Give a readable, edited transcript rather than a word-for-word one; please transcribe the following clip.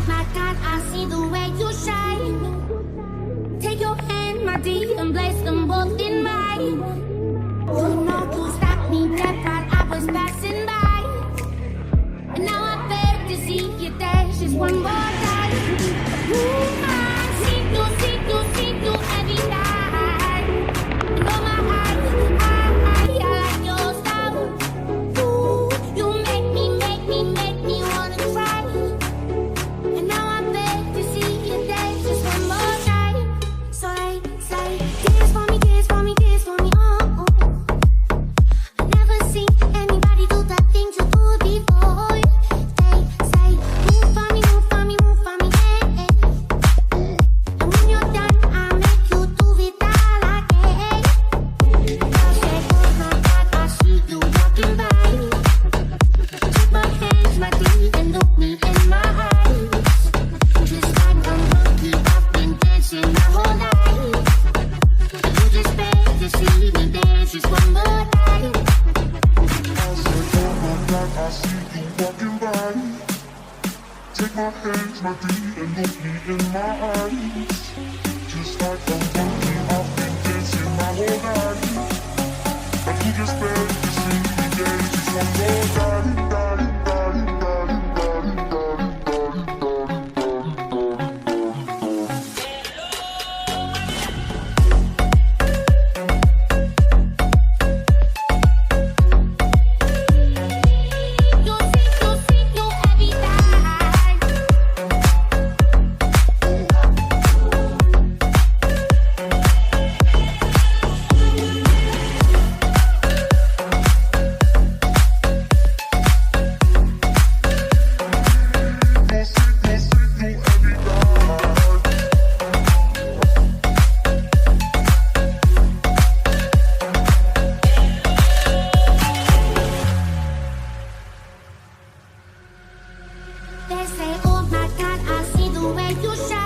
my God, I see the way you shine. Take your hand, my dear, and place them both in mine. You know you stopped me dead while I was passing by. And now I beg to see you dance just one more time. Ooh, I see you every night. And oh my eyes, I like your style. Ooh, you make me wanna cry. And now I beg to see you dance just one more time. So they say, dance for me, dance for me, dance for me, oh, oh. I never seen anybody do the things you do before. They say, move for me, move for me, move for me, yeah, yeah. And when you're done, I'll make you do it all again. Girl said, oh my God, I see you walking by. Take my hands, my feet, and look me in my eyes. Just like a monkey, I've been dancing my whole life. And you just beg to see me dance just one more time. I said, oh my God, I see you walking by. Take my hands, my feet, and look me in my eyes. Just like a monkey, I've been dancing my whole life. And you just beg to see me dance just one more time. You every night. They say, oh my God, I see the way you shine.